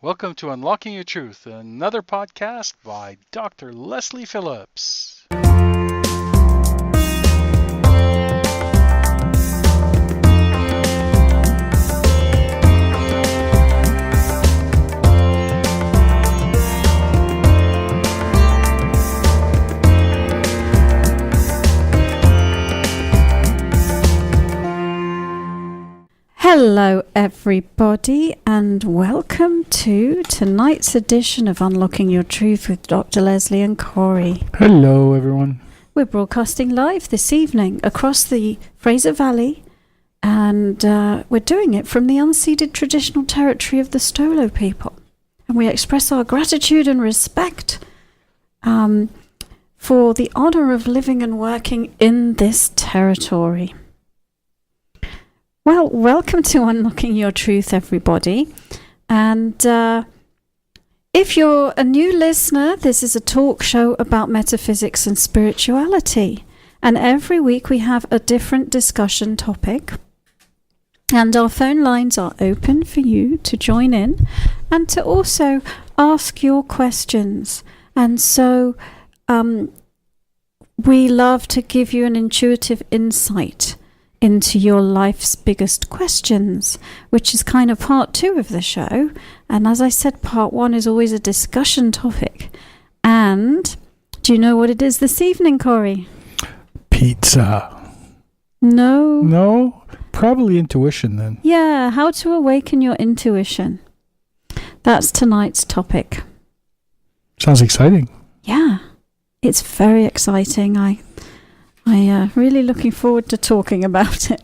Welcome to Unlocking Your Truth, another podcast by Dr. Leslie Phillips. Hello everybody and welcome to tonight's edition of Unlocking Your Truth with Dr. Leslie and Corey. Hello everyone. We're broadcasting live this evening across the Fraser Valley and we're doing it from the unceded traditional territory of the Stolo people. And we express our gratitude and respect for the honor of living and working in this territory. Well, welcome to Unlocking Your Truth, everybody. And if you're a new listener, this is a talk show about metaphysics and spirituality. And every week we have a different discussion topic. And our phone lines are open for you to join in and to also ask your questions. And so we love to give you an intuitive insight into your life's biggest questions, which is kind of part 2 of the show. And as I said, part 1 is always a discussion topic. And do you know what it is this evening, Corey? Pizza. No. No? Probably intuition then. Yeah, how to awaken your intuition. That's tonight's topic. Sounds exciting. Yeah, it's very exciting. I really looking forward to talking about it.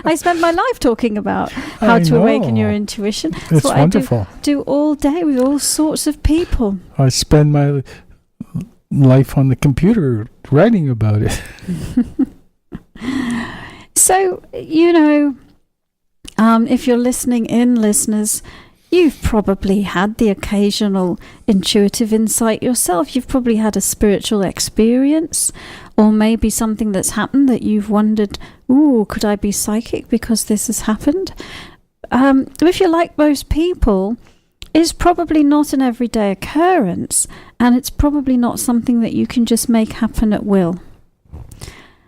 I spent my life talking about how to awaken your intuition. It's what wonderful. I do all day with all sorts of people. I spend my life on the computer writing about it. So, if you're listening in, listeners, you've probably had the occasional intuitive insight yourself. You've probably had a spiritual experience, or maybe something that's happened that you've wondered, ooh, could I be psychic because this has happened? If you're like most people, it's probably not an everyday occurrence, and it's probably not something that you can just make happen at will.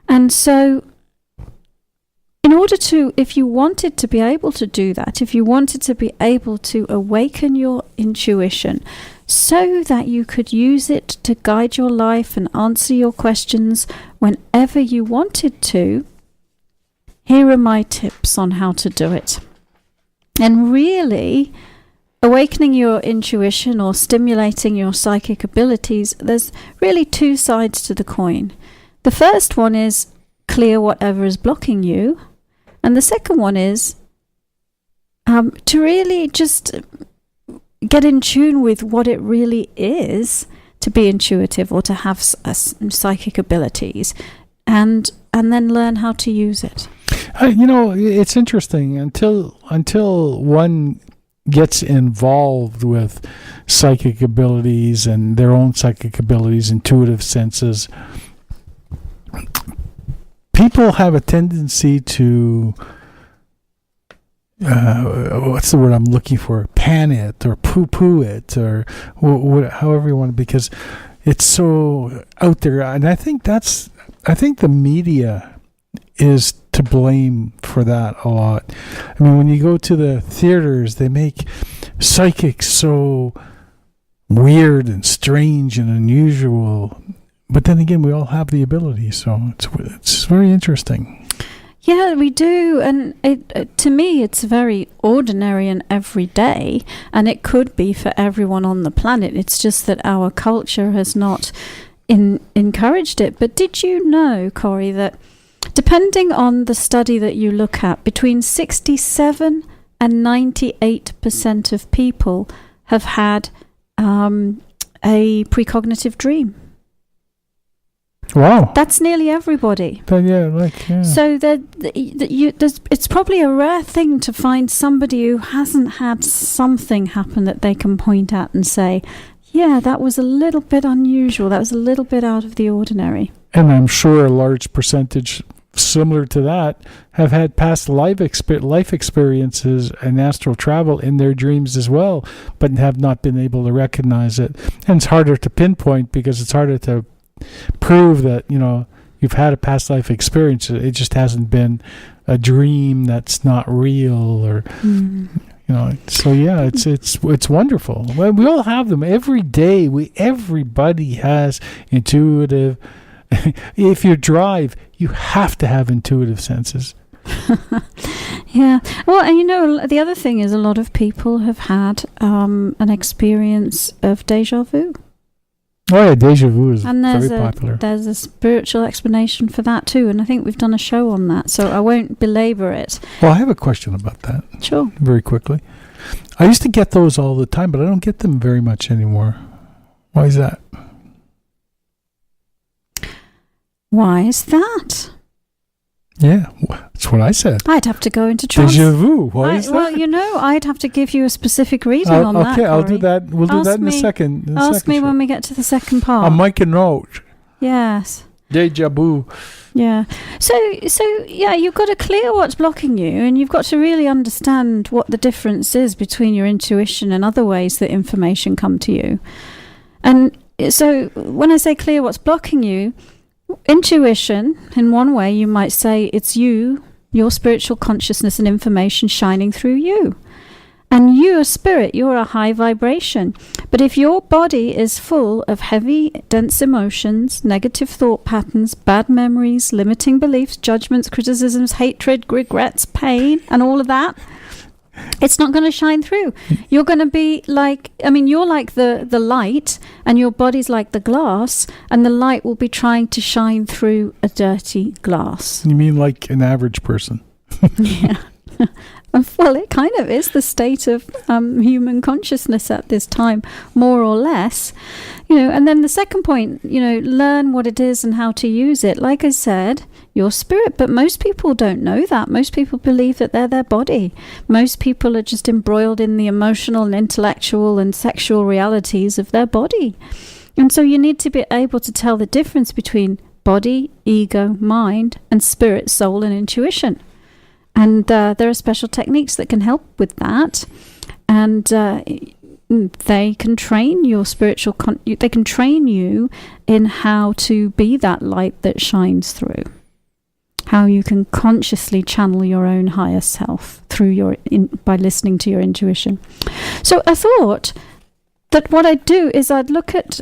And so in order to, if you wanted to be able to do that, if you wanted to be able to awaken your intuition so that you could use it to guide your life and answer your questions whenever you wanted to, here are my tips on how to do it. And really, awakening your intuition or stimulating your psychic abilities, there's really 2 sides to the coin. The first one is clear whatever is blocking you. And the second one is to really just get in tune with what it really is to be intuitive or to have psychic abilities, and then learn how to use it. It's interesting until one gets involved with psychic abilities and their own psychic abilities, intuitive senses. People have a tendency to, what's the word I'm looking for? Pan it or poo-poo it or however you want to, because it's so out there. And I think the media is to blame for that a lot. I mean, when you go to the theaters, they make psychics so weird and strange and unusual. But then again, we all have the ability, so it's very interesting. Yeah, we do, and to me, it's very ordinary and everyday, and it could be for everyone on the planet. It's just that our culture has not encouraged it. But did you know, Corey, that depending on the study that you look at, between 67 and 98% of people have had a precognitive dream? Wow, that's nearly everybody. So it's probably a rare thing to find somebody who hasn't had something happen that they can point at and say, yeah, that was a little bit unusual, that was a little bit out of the ordinary. And I'm sure a large percentage similar to that, have had past life experiences and astral travel in their dreams as well, but have not been able to recognize it. And it's harder to pinpoint because it's harder to prove that, you've had a past life experience. It just hasn't been a dream that's not real, or So yeah, it's wonderful. Well, we all have them every day. Everybody has intuitive. If you drive, you have to have intuitive senses. Yeah. Well, and the other thing is a lot of people have had an experience of deja vu. Oh yeah, deja vu is and very popular. There's a spiritual explanation for that too, and I think we've done a show on that, so I won't belabor it. Well, I have a question about that. Sure. Very quickly. I used to get those all the time, but I don't get them very much anymore. Why is that? Why is that? Yeah, that's what I said. I'd have to go into trance. Deja vu. Why is that? Well, I'd have to give you a specific reading on that. Okay, I'll do that. We'll do that in a second. Ask me when we get to the second part. I'll make a note. Yes. Deja vu. Yeah. So yeah, you've got to clear what's blocking you, and you've got to really understand what the difference is between your intuition and other ways that information come to you. And so when I say clear what's blocking you, intuition, in one way, you might say it's you, your spiritual consciousness and information shining through you. And you, a spirit, you're a high vibration. But if your body is full of heavy, dense emotions, negative thought patterns, bad memories, limiting beliefs, judgments, criticisms, hatred, regrets, pain, and all of that, it's not going to shine through. You're going to be you're like the light, and your body's like the glass, and the light will be trying to shine through a dirty glass. You mean like an average person? Yeah. Well, it kind of is the state of human consciousness at this time, more or less. And then the second point, learn what it is and how to use it. Like I said, your spirit, but most people don't know that. Most people believe that they're their body. Most people are just embroiled in the emotional and intellectual and sexual realities of their body. And so you need to be able to tell the difference between body, ego, mind, and spirit, soul, and intuition. And there are special techniques that can help with that. And they can train your spiritual... they can train you in how to be that light that shines through. How you can consciously channel your own higher self through by listening to your intuition. So I thought that what I'd do is I'd look at...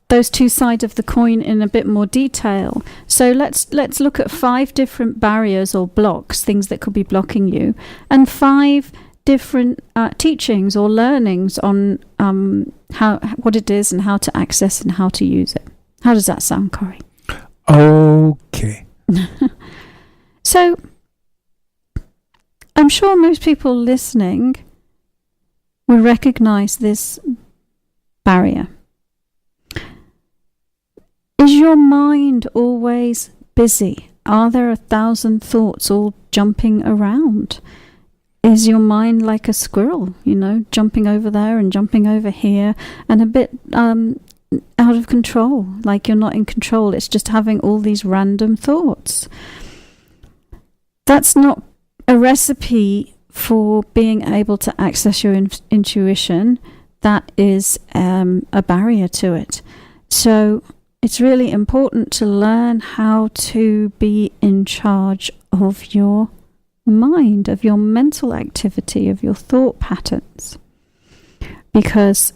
those two sides of the coin in a bit more detail. So let's look at 5 different barriers or blocks, things that could be blocking you, and 5 different teachings or learnings on what it is and how to access and how to use it. How does that sound, Corey? Okay. So I'm sure most people listening will recognize this barrier. Is your mind always busy? Are there 1,000 thoughts all jumping around? Is your mind like a squirrel, jumping over there and jumping over here, and a bit out of control, like you're not in control? It's just having all these random thoughts. That's not a recipe for being able to access your intuition. That is a barrier to it. So it's really important to learn how to be in charge of your mind, of your mental activity, of your thought patterns. Because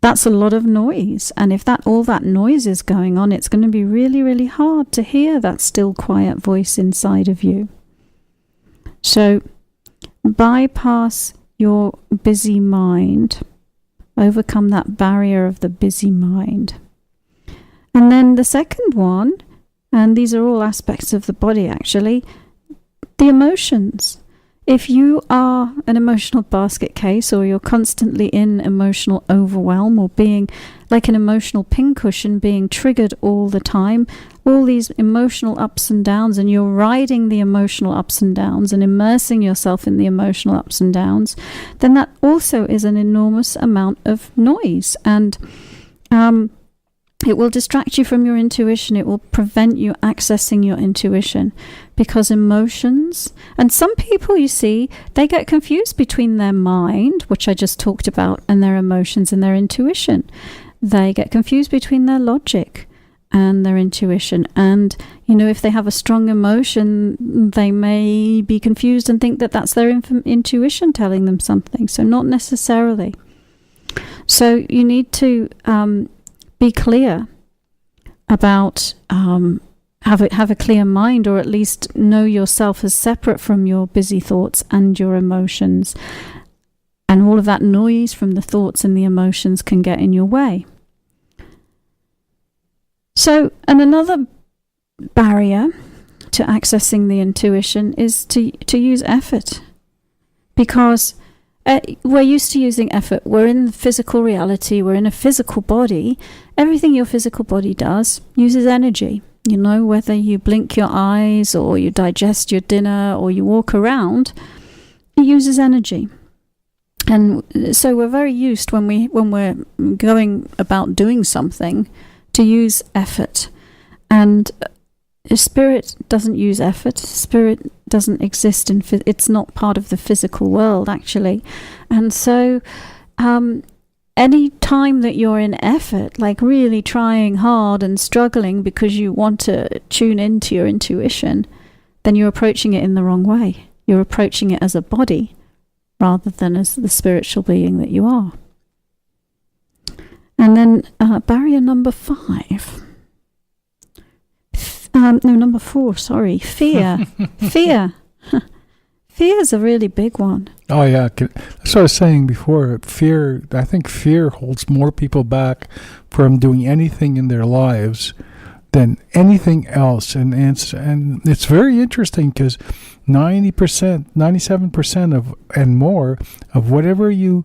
that's a lot of noise. And if all that noise is going on, it's going to be really, really hard to hear that still, quiet voice inside of you. So bypass your busy mind. Overcome that barrier of the busy mind. And then the second one, and these are all aspects of the body actually, the emotions. If you are an emotional basket case, or you're constantly in emotional overwhelm, or being like an emotional pincushion being triggered all the time, all these emotional ups and downs, and you're riding the emotional ups and downs and immersing yourself in the emotional ups and downs, then that also is an enormous amount of noise. And It will distract you from your intuition. It will prevent you accessing your intuition, because emotions, and some people, you see, they get confused between their mind, which I just talked about, and their emotions and their intuition. They get confused between their logic and their intuition. And, if they have a strong emotion, they may be confused and think that that's their intuition telling them something. So not necessarily. So you need to be clear about, have a clear mind, or at least know yourself as separate from your busy thoughts and your emotions. And all of that noise from the thoughts and the emotions can get in your way. So, and another barrier to accessing the intuition is to use effort, because we're used to using effort. We're in physical reality. We're in a physical body. Everything your physical body does uses energy. Whether you blink your eyes or you digest your dinner or you walk around, it uses energy. And so we're very used when we're going about doing something to use effort. And spirit doesn't use effort. Spirit doesn't exist it's not part of the physical world, actually. And so any time that you're in effort, like really trying hard and struggling because you want to tune into your intuition, then you're approaching it in the wrong way. You're approaching it as a body rather than as the spiritual being that you are. And then barrier number 5. Number 4, sorry. Fear. Fear. Fear is a really big one. Oh, yeah. That's what I was saying before. I think fear holds more people back from doing anything in their lives than anything else. And it's very interesting, because 90%, 97% of and more of whatever you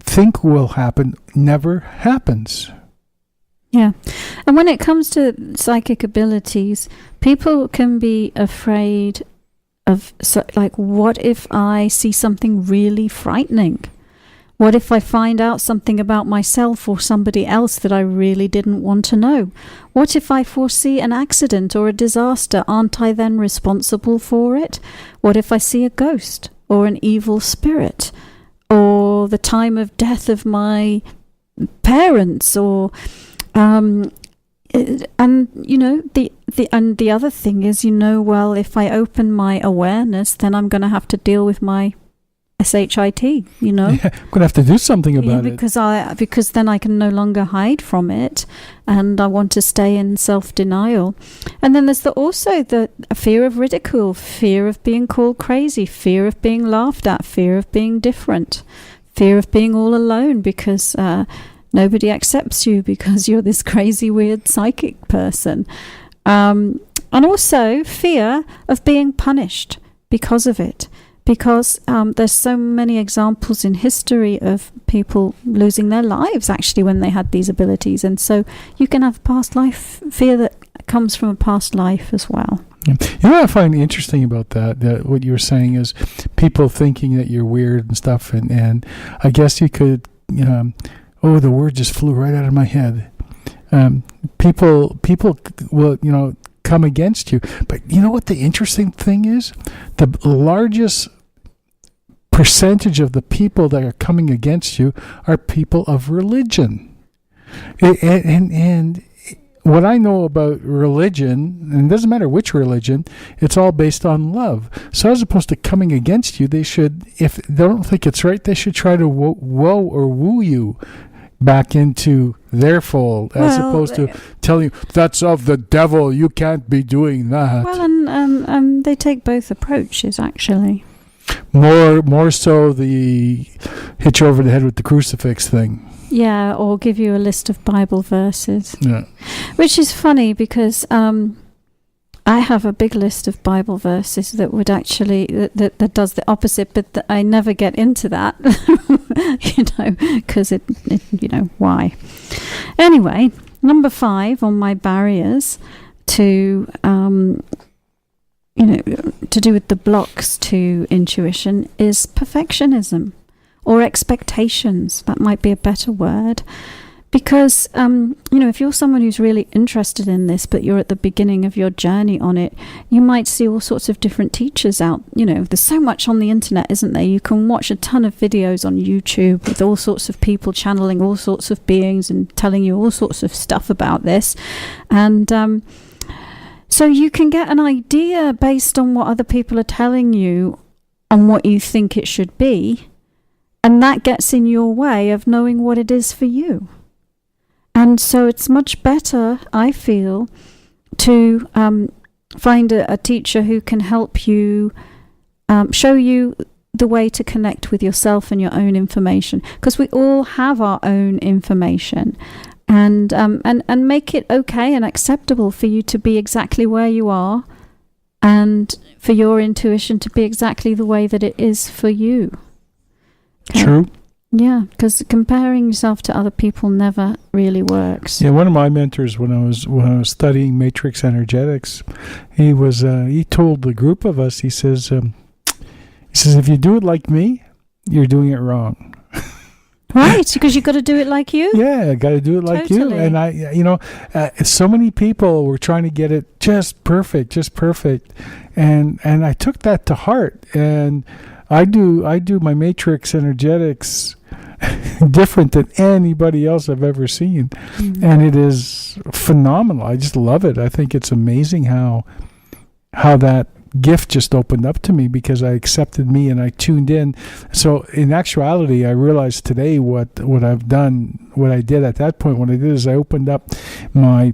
think will happen never happens. Yeah. And when it comes to psychic abilities, people can be afraid of, what if I see something really frightening? What if I find out something about myself or somebody else that I really didn't want to know? What if I foresee an accident or a disaster? Aren't I then responsible for it? What if I see a ghost or an evil spirit, or the time of death of my parents, or and the other thing is, well, if I open my awareness, then I'm going to have to deal with my SHIT, Yeah, I'm going to have to do something about it. Because then I can no longer hide from it, and I want to stay in self-denial. And then there's also the fear of ridicule, fear of being called crazy, fear of being laughed at, fear of being different, fear of being all alone because nobody accepts you because you're this crazy, weird psychic person. And also fear of being punished because of it. Because there's so many examples in history of people losing their lives, actually, when they had these abilities. And so you can have past life fear that comes from a past life as well. What I find interesting about that what you were saying is people thinking that you're weird and stuff. And I guess you could, the word just flew right out of my head. People will, come against you. But you know what the interesting thing is? The largest percentage of the people that are coming against you are people of religion. And what I know about religion, and it doesn't matter which religion, it's all based on love. So as opposed to coming against you, they should, if they don't think it's right, they should try to woo you back into their fold, as opposed to telling you that's of the devil, you can't be doing that. Well, and they take both approaches, actually. More so the hit you over the head with the crucifix thing. Yeah, or give you a list of Bible verses. Yeah. Which is funny because I have a big list of Bible verses that would actually that does the opposite, but I never get into that, because it why. Anyway, number 5 on my barriers to to do with the blocks to intuition is perfectionism or expectations. That might be a better word, Because, if you're someone who's really interested in this, but you're at the beginning of your journey on it, you might see all sorts of different teachers out. There's so much on the internet, isn't there? You can watch a ton of videos on YouTube with all sorts of people channeling all sorts of beings and telling you all sorts of stuff about this. And so you can get an idea based on what other people are telling you on what you think it should be. And that gets in your way of knowing what it is for you. And so it's much better, I feel, to find a teacher who can help you, show you the way to connect with yourself and your own information. Because we all have our own information. And make it okay and acceptable for you to be exactly where you are, and for your intuition to be exactly the way that it is for you. Okay? True. Yeah, because comparing yourself to other people never really works. Yeah, one of my mentors when I was studying matrix energetics, he told the group of us, he says if you do it like me, you're doing it wrong. Right, because you've got to do it like you. Yeah, I got to do it like you. And so many people were trying to get it just perfect, and I took that to heart. And I do my matrix energetics different than anybody else I've ever seen, and it is phenomenal. I just love it. I think it's amazing how that gift just opened up to me because I accepted me and I tuned in. So in actuality, I realized today what I've done, what I did at that point. What I did is I opened up my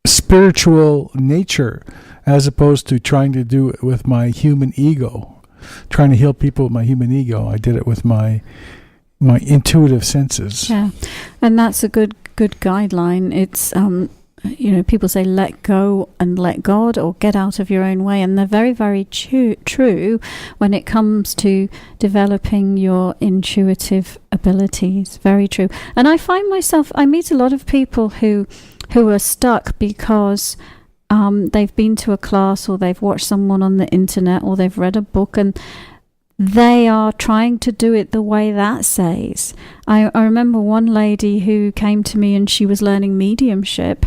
spiritual nature, as opposed to trying to do it with my human ego, trying to heal people with my human ego. I did it with my intuitive senses. Yeah, and that's a good guideline. It's people say let go and let God, or get out of your own way, and they're very, very true when it comes to developing your intuitive abilities. Very true. And I find myself, I meet a lot of people who are stuck because they've been to a class, or they've watched someone on the internet, or they've read a book, and they are trying to do it the way that says. I remember one lady who came to me and she was learning mediumship,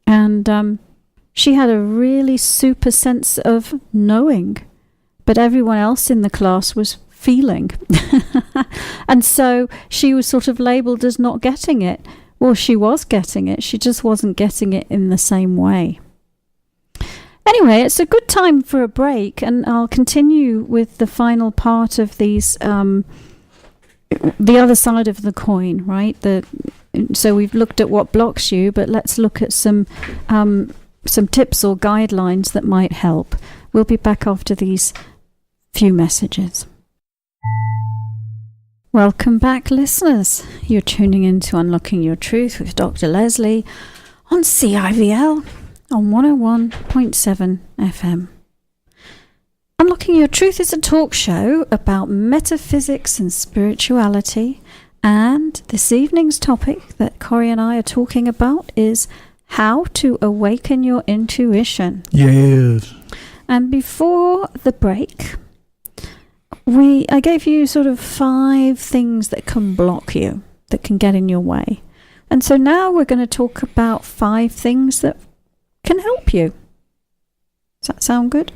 and she had a really super sense of knowing, but everyone else in the class was feeling. And so she was sort of labeled as not getting it. Well, she was getting it, she just wasn't getting it in the same way. Anyway, it's a good time for a break, and I'll continue with the final part of these, the other side of the coin, right? So we've looked at what blocks you, but let's look at some tips or guidelines that might help. We'll be back after these few messages. Welcome back, listeners. You're tuning in to Unlocking Your Truth with Dr. Leslie on CIVL. On 101.7 FM. Unlocking Your Truth is a talk show about metaphysics and spirituality, and this evening's topic that Corey and I are talking about is how to awaken your intuition. Yes. And before the break, I gave you sort of 5 things that can block you, that can get in your way. And so now we're going to talk about 5 things that can help you. Does that sound good?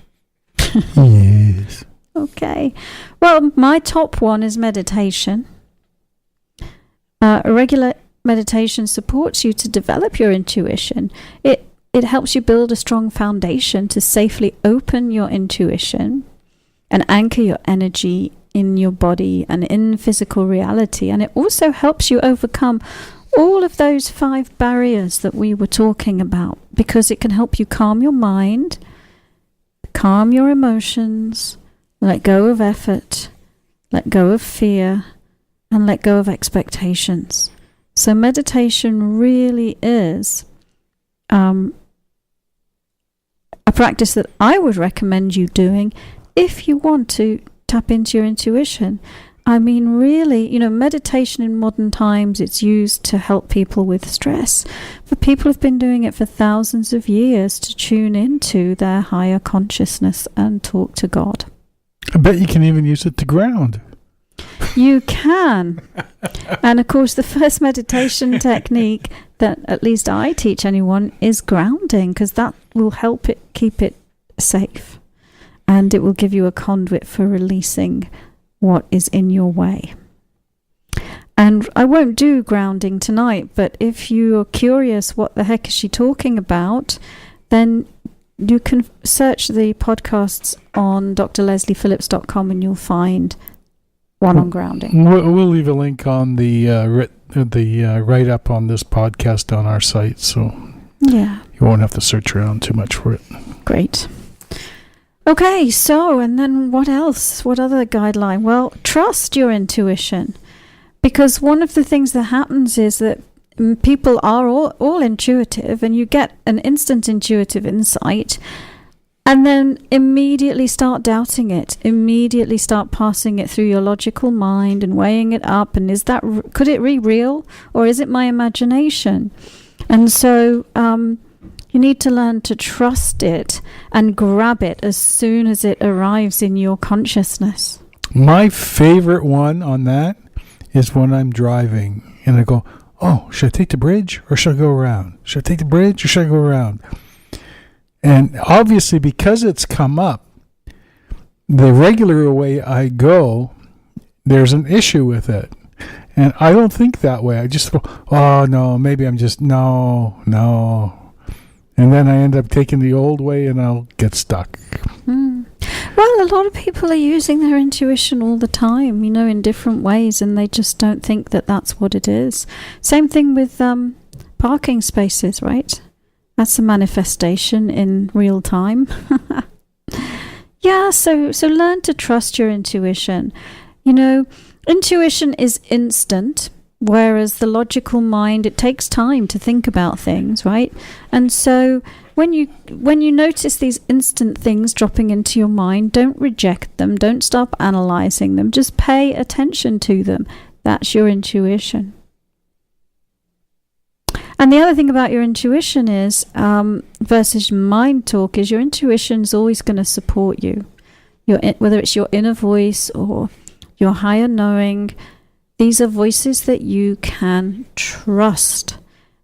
Yes. Okay. Well, my top one is meditation. Regular meditation supports you to develop your intuition. It helps you build a strong foundation to safely open your intuition and anchor your energy in your body and in physical reality. And it also helps you overcome all of those 5 barriers that we were talking about, because it can help you calm your mind, calm your emotions, let go of effort, let go of fear, and let go of expectations. So meditation really is a practice that I would recommend you doing if you want to tap into your intuition. I mean, really, meditation in modern times, it's used to help people with stress. But people have been doing it for thousands of years to tune into their higher consciousness and talk to God. I bet you can even use it to ground. You can. And of course, the first meditation technique that at least I teach anyone is grounding, because that will help it keep it safe. And it will give you a conduit for releasing what is in your way. And I won't do grounding tonight, but if you're curious what the heck is she talking about, then you can search the podcasts on drlesliephillips.com and you'll find one on grounding. We'll leave a link on the write-up on this podcast on our site, so yeah, you won't have to search around too much for it. Great. Okay, so, and then what else? What other guideline? Well, trust your intuition. Because one of the things that happens is that people are all intuitive, and you get an instant intuitive insight, and then immediately start doubting it, immediately start passing it through your logical mind and weighing it up, and could it be real, or is it my imagination? And so you need to learn to trust it and grab it as soon as it arrives in your consciousness. My favorite one on that is when I'm driving and I go, oh, should I take the bridge or should I go around? Should I take the bridge or should I go around? And obviously, because it's come up, the regular way I go, there's an issue with it. And I don't think that way. I just go, oh, no, maybe I'm just, no. And then I end up taking the old way and I'll get stuck. Well, a lot of people are using their intuition all the time, in different ways, and they just don't think that that's what it is. Same thing with parking spaces, right? That's a manifestation in real time. Yeah, so learn to trust your intuition. Intuition is instant, whereas the logical mind, it takes time to think about things, right? And so when you notice these instant things dropping into your mind, don't reject them, don't stop analyzing them, just pay attention to them. That's your intuition. And the other thing about your intuition is, versus mind talk, is your intuition is always going to support you. Whether it's your inner voice or your higher knowing, these are voices that you can trust.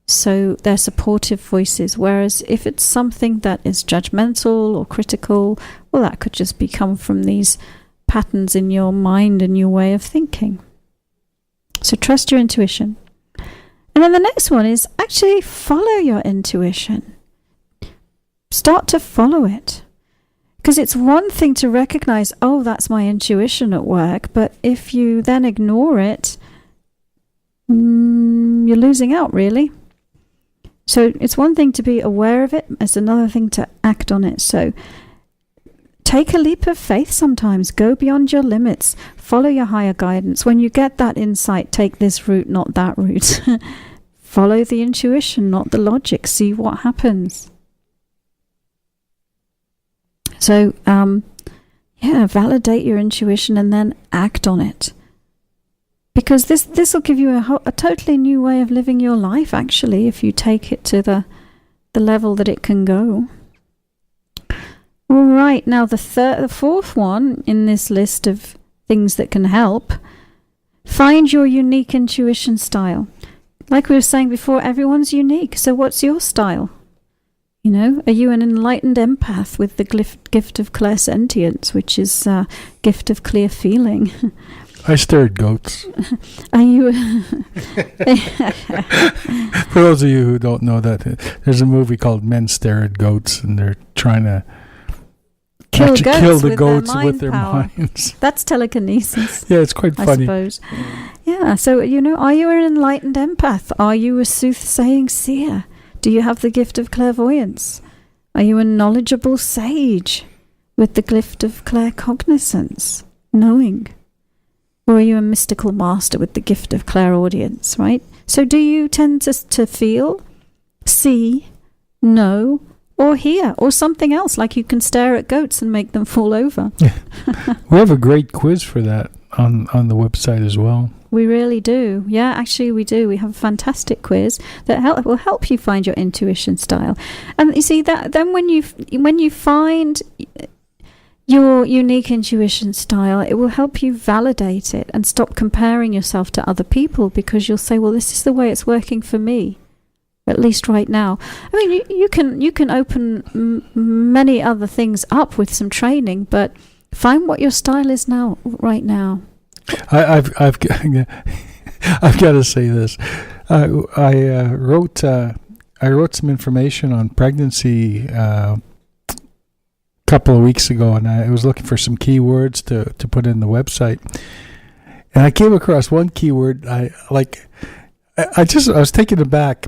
So they're supportive voices. Whereas if it's something that is judgmental or critical, well, that could just come from these patterns in your mind and your way of thinking. So trust your intuition. And then the next one is actually follow your intuition. Start to follow it. Because it's one thing to recognize, oh, that's my intuition at work. But if you then ignore it, you're losing out, really. So it's one thing to be aware of it. It's another thing to act on it. So take a leap of faith sometimes. Go beyond your limits. Follow your higher guidance. When you get that insight, take this route, not that route. Follow the intuition, not the logic. See what happens. So, validate your intuition and then act on it. Because this will give you a totally new way of living your life, actually, if you take it to the level that it can go. All right, now the fourth one in this list of things that can help, find your unique intuition style. Like we were saying before, everyone's unique. So what's your style? Are you an enlightened empath with the gift of clairsentience, which is a gift of clear feeling? I stare at goats. Are you? For those of you who don't know that, there's a movie called Men Stare at Goats, and they're trying to kill the goats with their minds. That's telekinesis. Yeah, it's quite funny. I suppose. Yeah, so, are you an enlightened empath? Are you a soothsaying seer? Do you have the gift of clairvoyance? Are you a knowledgeable sage with the gift of claircognizance, knowing? Or are you a mystical master with the gift of clairaudience, right? So do you tend to feel, see, know, or hear, or something else, like you can stare at goats and make them fall over? We have a great quiz for that on the website as well. We really do. Yeah, actually we do. We have a fantastic quiz that will help you find your intuition style. And you see that then when you find your unique intuition style, it will help you validate it and stop comparing yourself to other people, because you'll say, well, this is the way it's working for me, at least right now. I mean, you can open many other things up with some training, but find what your style is now, right now. I've I've got to say this. I wrote some information on pregnancy couple of weeks ago, and I was looking for some keywords to put in the website, and I came across one keyword. I was taken aback.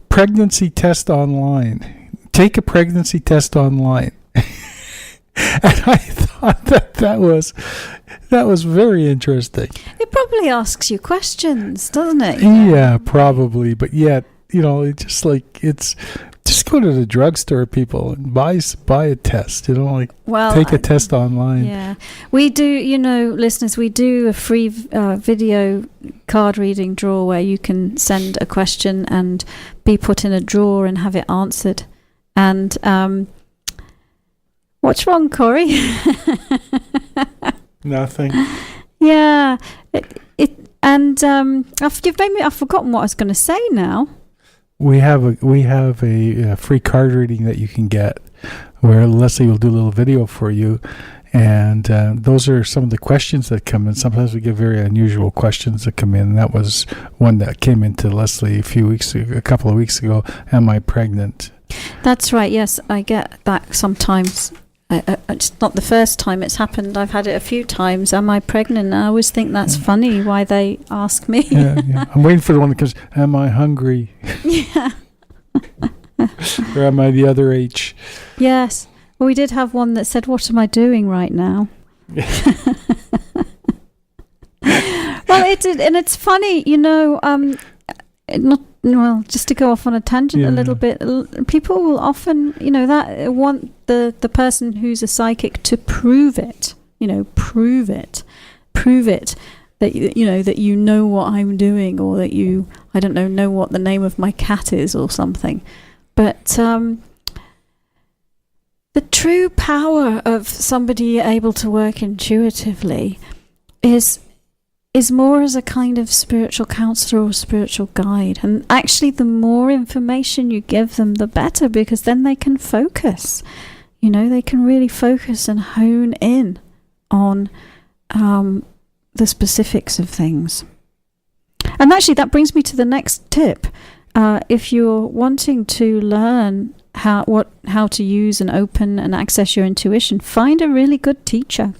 Pregnancy test online. Take a pregnancy test online. And I thought that was very interesting. It probably asks you questions, doesn't it? Yeah, probably, but yet, it's just like just go to the drugstore, people, and buy a test. Take a test online. Yeah, we do. Listeners, we do a free video card reading draw where you can send a question and be put in a drawer and have it answered. And what's wrong, Corey? Nothing. Yeah, I've forgotten what I was going to say now. We have a free card reading that you can get, where Leslie will do a little video for you, and those are some of the questions that come in. Sometimes we get very unusual questions that come in. And that was one that came into Leslie a couple of weeks ago. Am I pregnant? That's right. Yes, I get that sometimes. It's not the first time it's happened. I've had it a few times. Am I pregnant? And I always think that's funny why they ask me. Yeah. I'm waiting for the one that goes, am I hungry? Yeah. Or am I the other H? Yes. Well, we did have one that said, what am I doing right now? Well, it did, and it's funny, just to go off on a tangent a little bit, people will often, want the person who's a psychic to prove it, prove it that that you know what I'm doing, or that you, I don't know what the name of my cat is or something. But the true power of somebody able to work intuitively is more as a kind of spiritual counselor or spiritual guide. And actually, the more information you give them, the better, because then they can focus. They can really focus and hone in on the specifics of things. And actually, that brings me to the next tip. If you're wanting to learn how to use and open and access your intuition, find a really good teacher.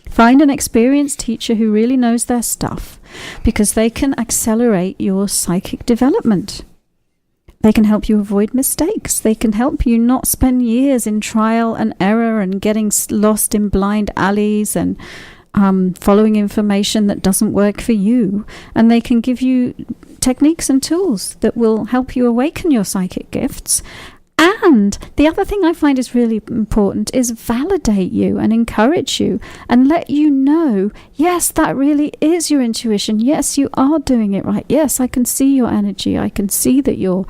Find an experienced teacher who really knows their stuff, because they can accelerate your psychic development. They can help you avoid mistakes. They can help you not spend years in trial and error and getting lost in blind alleys and following information that doesn't work for you. And they can give you techniques and tools that will help you awaken your psychic gifts. And the other thing I find is really important is validate you and encourage you and let you know, yes, that really is your intuition. Yes, you are doing it right. Yes, I can see your energy. I can see that you're,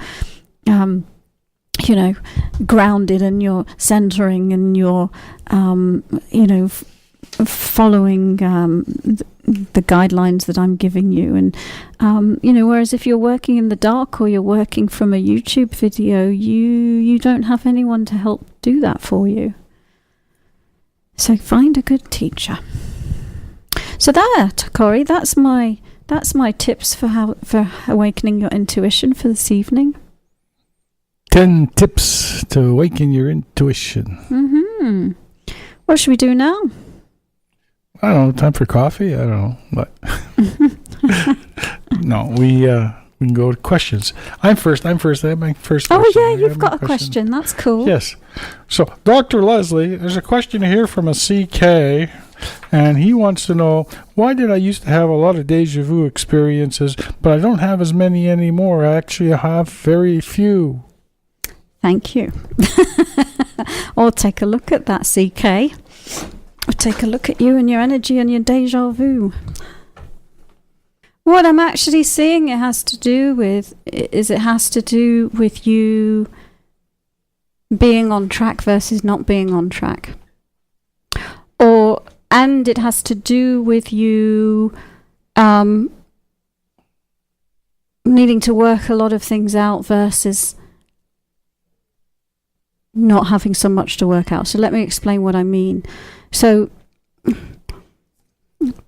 grounded, and you're centering, and you're, following the guidelines that I'm giving you. And whereas if you're working in the dark, or you're working from a YouTube video, you don't have anyone to help do that for you. So find a good teacher. So that, Corey, that's my tips for awakening your intuition for this evening. 10 tips to awaken your intuition. What should we do now? I don't know. Time for coffee? I don't know. But no, we can go to questions. I'm first. I have my first question. Oh, yeah, you've got a question. That's cool. Yes. So, Dr. Leslie, there's a question here from a CK, and he wants to know, why did I used to have a lot of deja vu experiences, but I don't have as many anymore? I actually have very few. Thank you. Or take a look at that, CK. Or take a look at you and your energy and your deja vu. What I'm actually seeing it has to do with you being on track versus not being on track. and it has to do with you needing to work a lot of things out versus not having so much to work out. So let me explain what I mean. So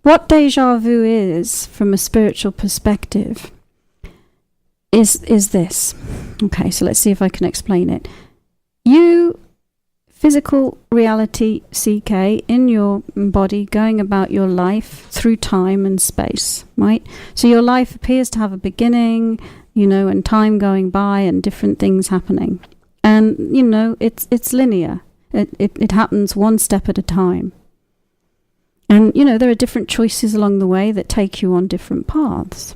what déjà vu is from a spiritual perspective is this. Okay, so let's see if I can explain it. You, physical reality CK, in your body, going about your life through time and space, right? So your life appears to have a beginning, and time going by and different things happening. And, it's linear. It happens one step at a time. And, there are different choices along the way that take you on different paths.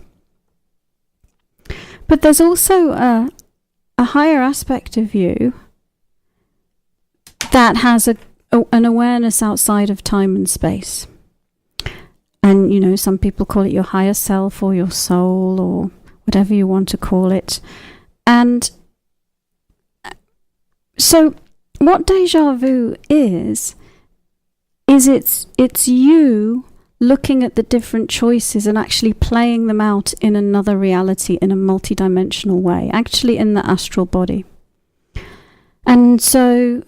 But there's also a higher aspect of you that has an awareness outside of time and space. And, some people call it your higher self or your soul or whatever you want to call it. And so what déjà vu is it's you looking at the different choices and actually playing them out in another reality in a multidimensional way, actually in the astral body. And so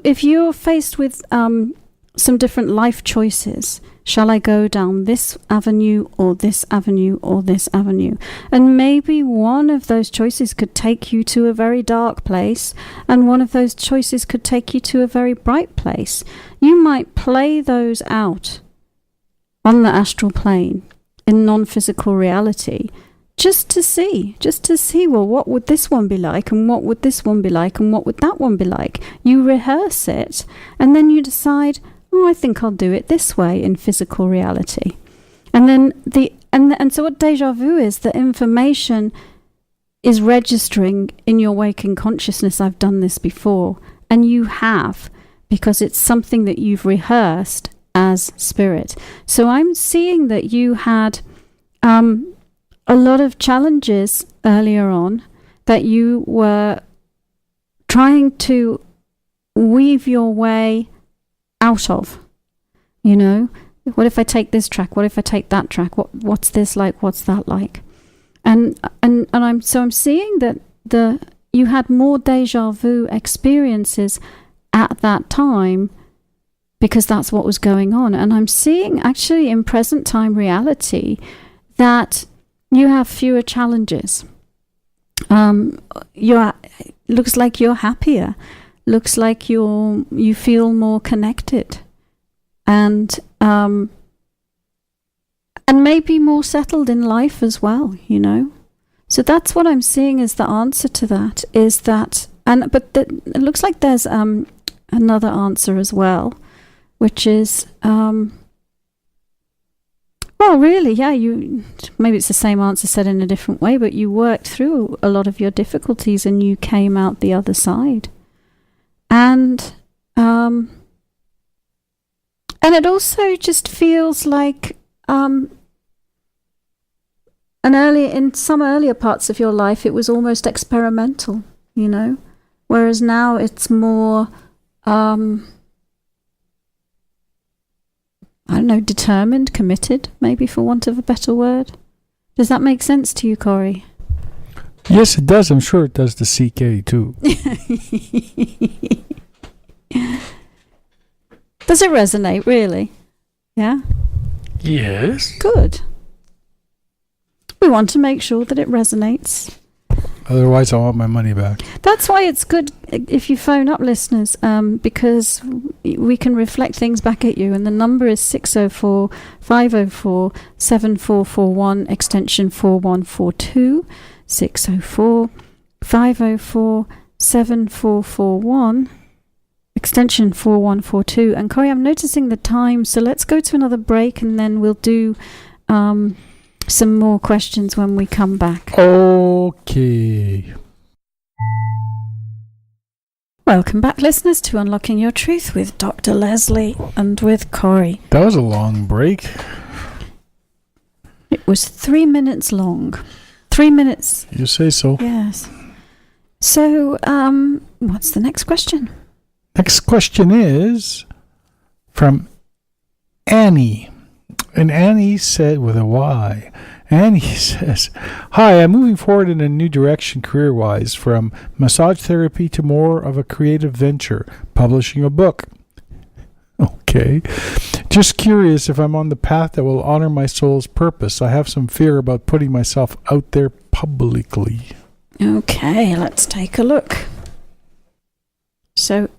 if you're faced with some different life choices, shall I go down this avenue or this avenue or this avenue? And maybe one of those choices could take you to a very dark place, and one of those choices could take you to a very bright place. You might play those out on the astral plane in non-physical reality just to see, well, what would this one be like, and what would this one be like, and what would that one be like? You rehearse it, and then you decide, I think I'll do it this way in physical reality. And then and so what déjà vu is, the information is registering in your waking consciousness. I've done this before, and you have, because it's something that you've rehearsed as spirit. So I'm seeing that you had a lot of challenges earlier on that you were trying to weave your way out of. What if I take this track? What if I take that track? What's this like? What's that like? And I'm seeing that you had more déjà vu experiences at that time because that's what was going on. And I'm seeing actually in present time reality that you have fewer challenges. Looks like you're happier. Looks like you feel more connected, and maybe more settled in life as well. So that's what I'm seeing as the answer to that. Is that it looks like there's another answer as well, which is well, really, yeah. Maybe it's the same answer said in a different way, but you worked through a lot of your difficulties and you came out the other side. And it also just feels like in some earlier parts of your life it was almost experimental, whereas now it's more determined, committed, maybe, for want of a better word. Does that make sense to you, Corey? Yes, it does. I'm sure it does to CK too. Does it resonate, really? Yeah? Yes. Good. We want to make sure that it resonates. Otherwise, I want my money back. That's why it's good if you phone up, listeners, because we can reflect things back at you. And the number is 604-504-7441, extension 4142. 604-504-7441, extension 4142. And Corey, I'm noticing the time, so let's go to another break and then we'll do some more questions when we come back. Okay. Welcome back, listeners, to Unlocking Your Truth with Dr. Leslie and with Corey. That was a long break. It was 3 minutes long. 3 minutes. You say so. Yes. So, what's the next question? Next question is from Annie. And Annie said, with a Y, Annie says, "Hi, I'm moving forward in a new direction career-wise, from massage therapy to more of a creative venture, publishing a book. Okay. Just curious if I'm on the path that will honor my soul's purpose. I have some fear about putting myself out there publicly." Okay, let's take a look. So,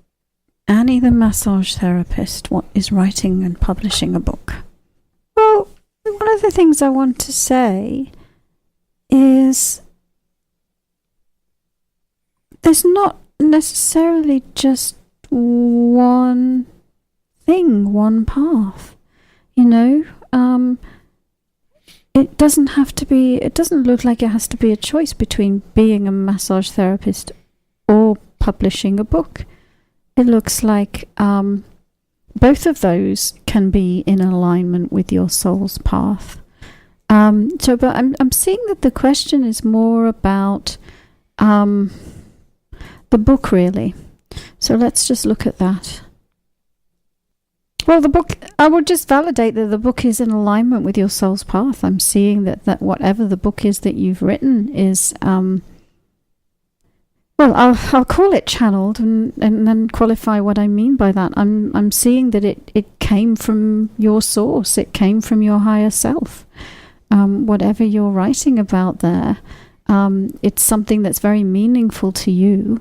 Annie the massage therapist is writing and publishing a book. Well, one of the things I want to say is there's not necessarily just one thing, one path. It doesn't look like it has to be a choice between being a massage therapist or publishing a book. It looks like both of those can be in alignment with your soul's path. But I'm seeing that the question is more about the book, really. So let's just look at that. Well, the book, I will just validate that the book is in alignment with your soul's path. I'm seeing that whatever the book is that you've written is, I'll call it channeled and then qualify what I mean by that. I'm seeing that it came from your source. It came from your higher self. Whatever you're writing about there, it's something that's very meaningful to you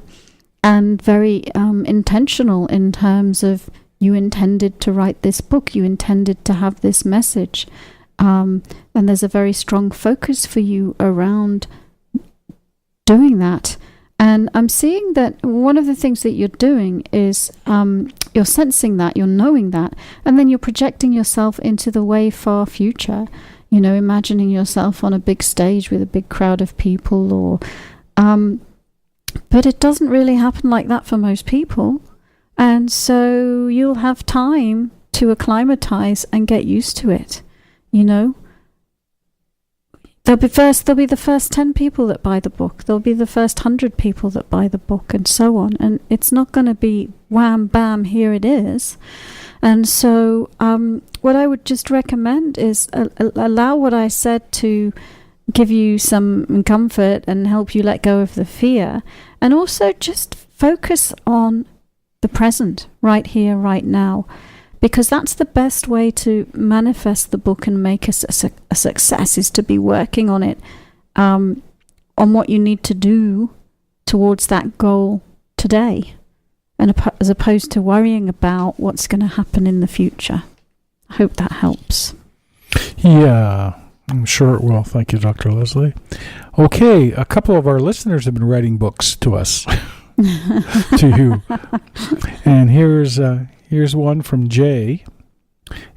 and very intentional in terms of you intended to write this book. You intended to have this message. And there's a very strong focus for you around doing that. And I'm seeing that one of the things that you're doing is you're sensing that, you're knowing that, and then you're projecting yourself into the way far future, imagining yourself on a big stage with a big crowd of people, but it doesn't really happen like that for most people. And so you'll have time to acclimatize and get used to it, There'll be the first 10 people that buy the book. There'll be the first 100 people that buy the book, and so on. And it's not going to be wham, bam, here it is. And so what I would just recommend is allow what I said to give you some comfort and help you let go of the fear. And also just focus on the present, right here, right now. Because that's the best way to manifest the book and make a success, is to be working on it, on what you need to do towards that goal today, and as opposed to worrying about what's going to happen in the future. I hope that helps. Yeah, I'm sure it will. Thank you, Dr. Leslie. Okay, a couple of our listeners have been writing books to us, to you. And here's one from Jay,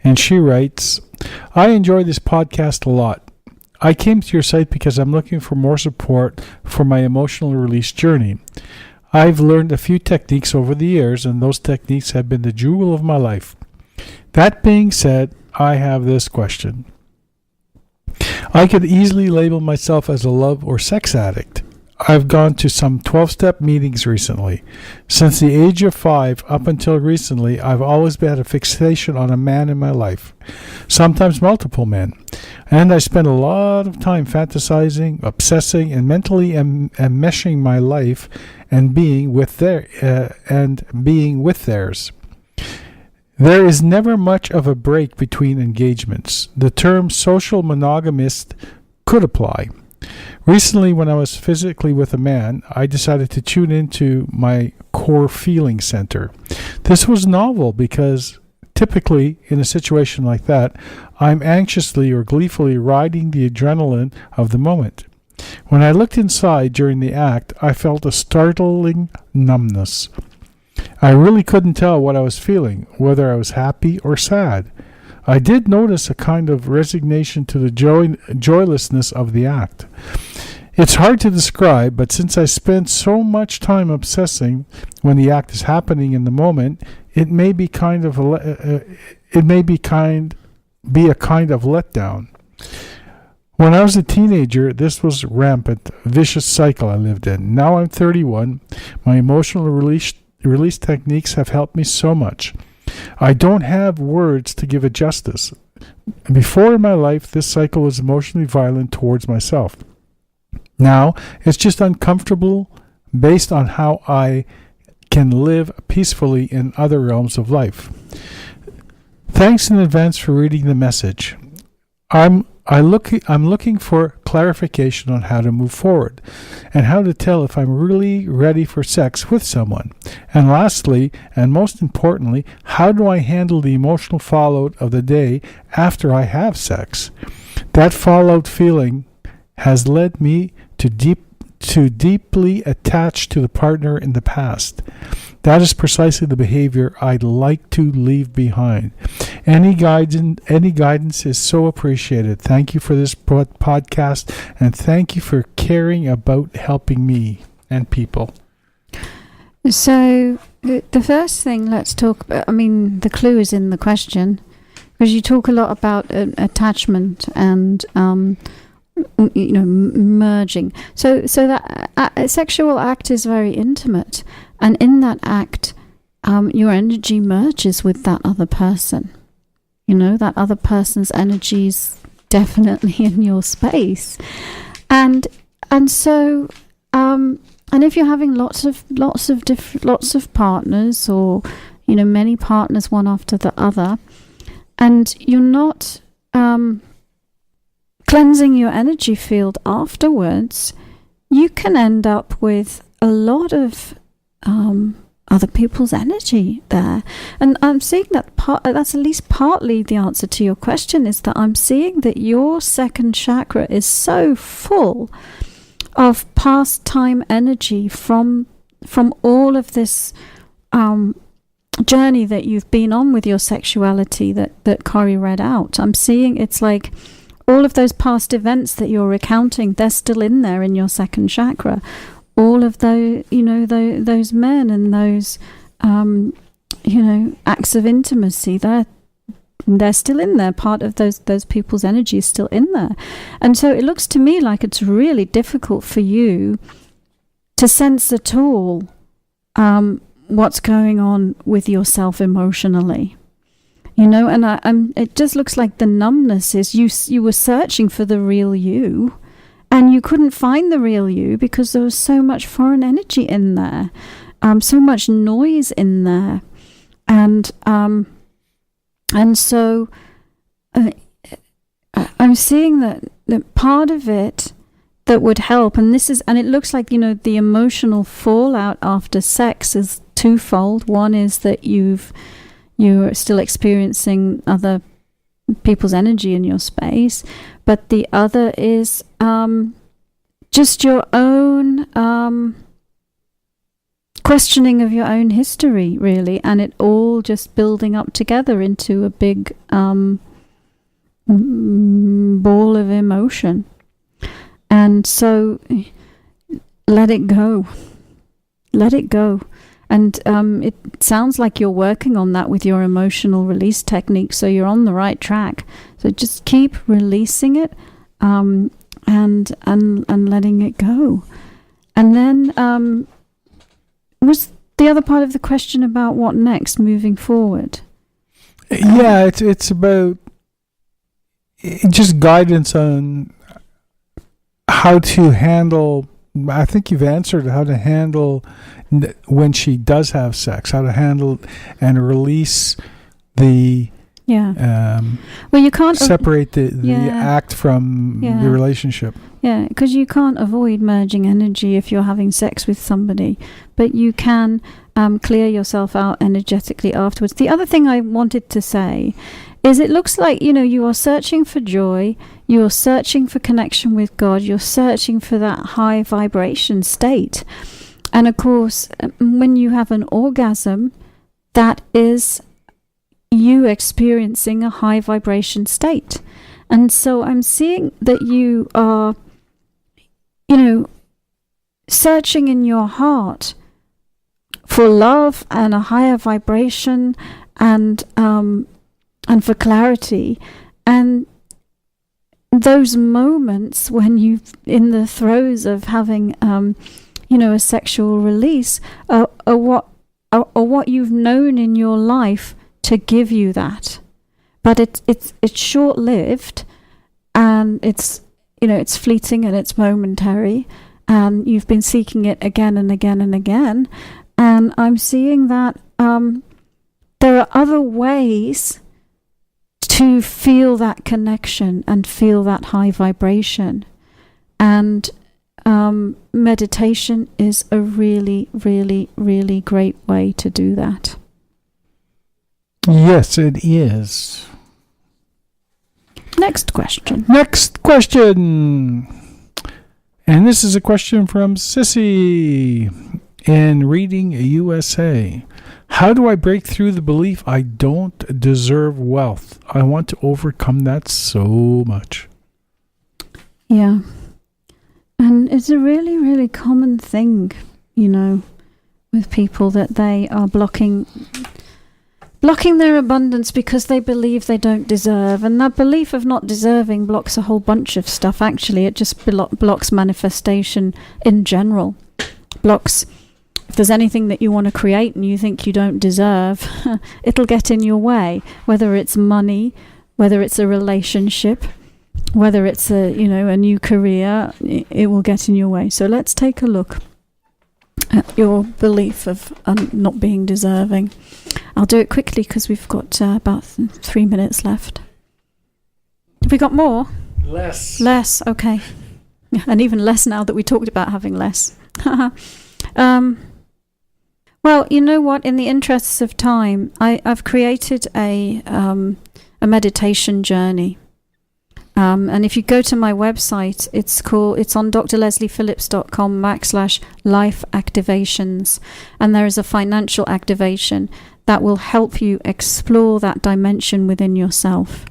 and she writes, "I enjoy this podcast a lot. I came to your site because I'm looking for more support for my emotional release journey. I've learned a few techniques over the years, and those techniques have been the jewel of my life. That being said, I have this question. I could easily label myself as a love or sex addict. I've gone to some 12-step meetings recently. Since the age of 5 up until recently, I've always had a fixation on a man in my life, sometimes multiple men. And I spend a lot of time fantasizing, obsessing, and mentally enmeshing my life and being with theirs. There is never much of a break between engagements. The term social monogamist could apply. Recently, when I was physically with a man, I decided to tune into my core feeling center. This was novel because typically in a situation like that, I'm anxiously or gleefully riding the adrenaline of the moment. When I looked inside during the act, I felt a startling numbness. I really couldn't tell what I was feeling, whether I was happy or sad. I did notice a kind of resignation to the joylessness of the act. It's hard to describe, but since I spent so much time obsessing when the act is happening in the moment, it may be a kind of letdown. When I was a teenager, this was rampant, vicious cycle I lived in. Now I'm 31. My emotional release release techniques have helped me so much. I don't have words to give it justice. Before in my life, this cycle was emotionally violent towards myself. Now, it's just uncomfortable based on how I can live peacefully in other realms of life. Thanks in advance for reading the message. I'm looking for clarification on how to move forward and how to tell if I'm really ready for sex with someone. And lastly, and most importantly, how do I handle the emotional fallout of the day after I have sex? That fallout feeling has led me to deeply attach to the partner in the past. That is precisely the behavior I'd like to leave behind. Any guidance is so appreciated. Thank you for this podcast, and thank you for caring about helping me and people. So the first thing let's talk about, the clue is in the question, because you talk a lot about attachment and merging. So that sexual act is very intimate, and in that act, your energy merges with that other person. That other person's energy is definitely in your space, and so and if you're having lots of partners, or many partners one after the other, and you're not cleansing your energy field afterwards, you can end up with a lot of other people's energy there. And I'm seeing that that's at least partly the answer to your question, is that I'm seeing that your second chakra is so full of past time energy from all of this journey that you've been on with your sexuality that Corey read out. I'm seeing it's like all of those past events that you're recounting, they're still in there in your second chakra. All of those, those men and those, acts of intimacy, they're still in there. Part of those people's energy is still in there. And so it looks to me like it's really difficult for you to sense at all what's going on with yourself emotionally. And it just looks like the numbness is you were searching for the real you, and you couldn't find the real you because there was so much foreign energy in there, so much noise in there, and so I'm seeing that part of it that would help, and it looks like the emotional fallout after sex is twofold. One is that you're still experiencing other people's energy in your space, but the other is just your own questioning of your own history, really, and it all just building up together into a big ball of emotion. And so let it go. And it sounds like you're working on that with your emotional release technique, so you're on the right track. So just keep releasing it and letting it go. And then was the other part of the question about what next moving forward? Yeah, it's about just guidance on how to handle. I think you've answered how to handle when she does have sex, how to handle and release the well, you can't separate the act from the relationship. Yeah, because you can't avoid merging energy if you're having sex with somebody, but you can clear yourself out energetically afterwards. The other thing I wanted to say is it looks like, you are searching for joy, you're searching for connection with God, you're searching for that high vibration state. And of course, when you have an orgasm, that is you experiencing a high vibration state. And so I'm seeing that you are, searching in your heart for love and a higher vibration and for clarity. And those moments when you're in the throes of having, a sexual release are what or what you've known in your life to give you that. But it's short-lived, and it's fleeting and it's momentary, and you've been seeking it again and again and again. And I'm seeing that there are other ways to feel that connection and feel that high vibration. And meditation is a really, really, really great way to do that. Yes, it is. Next question. And this is a question from Sissy in Reading USA. How do I break through the belief I don't deserve wealth? I want to overcome that so much. Yeah. And it's a really, really common thing, with people, that they are blocking their abundance because they believe they don't deserve. And that belief of not deserving blocks a whole bunch of stuff. Actually, it just blocks manifestation in general. Blocks, if there's anything that you want to create and you think you don't deserve, it'll get in your way. Whether it's money, whether it's a relationship, whether it's a new career, it will get in your way. So let's take a look at your belief of not being deserving. I'll do it quickly because we've got about 3 minutes left. Have we got more? Less, okay. And even less now that we talked about having less. Well, you know what? In the interests of time, I've created a meditation journey. And if you go to my website, it's on drlesliephillips.com/life activations. And there is a financial activation that will help you explore that dimension within yourself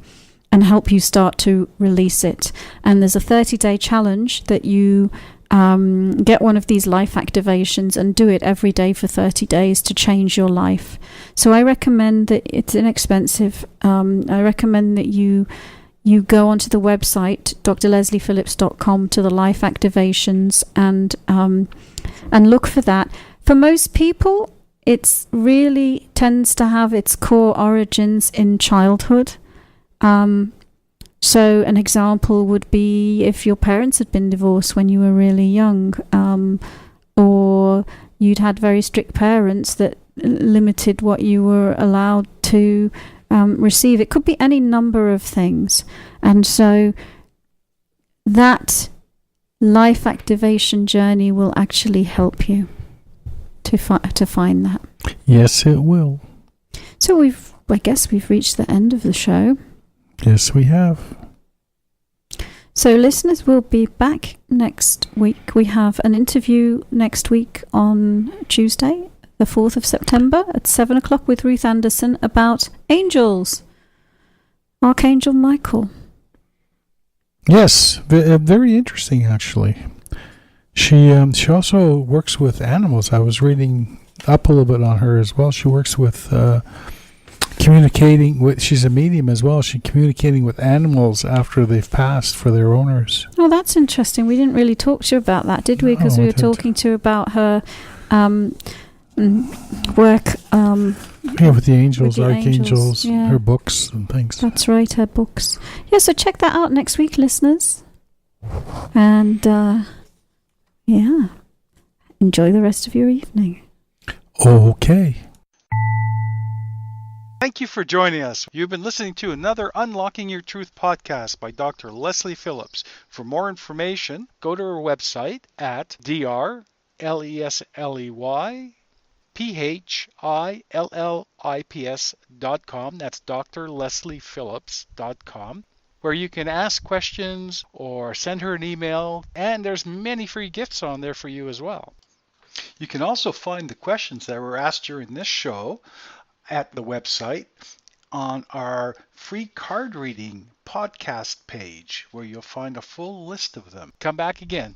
and help you start to release it. And there's a 30-day challenge that you get one of these life activations and do it every day for 30 days to change your life. So I recommend that it's inexpensive. I recommend that you go onto the website, drlesliephillips.com, to the life activations and look for that. For most people, it's really tends to have its core origins in childhood. So an example would be if your parents had been divorced when you were really young, or you'd had very strict parents that limited what you were allowed to receive. It could be any number of things. And so that life activation journey will actually help you to find that. Yes, it will. So I guess we've reached the end of the show. Yes, we have. So listeners, we'll be back next week. We have an interview next week on Tuesday, the 4th of September at 7 o'clock with Ruth Anderson about angels. Archangel Michael. Yes, very interesting actually. She also works with animals. I was reading up a little bit on her as well. She works with communicating with, she's a medium as well. She's communicating with animals after they've passed for their owners. Oh, that's interesting. We didn't really talk to you about that, did we? Because we were talking to you about her work. With the angels, archangels, yeah. Her books and things. That's right, her books. Yeah, so check that out next week, listeners. And, enjoy the rest of your evening. Okay. Thank you for joining us. You've been listening to another Unlocking Your Truth podcast by Dr. Leslie Phillips. For more information, go to our website at drlesliephillips.com. That's drlesliephillips.com, where you can ask questions or send her an email, and there's many free gifts on there for you as well. You can also find the questions that were asked during this show at the website on our free card reading podcast page, where you'll find a full list of them. Come back again.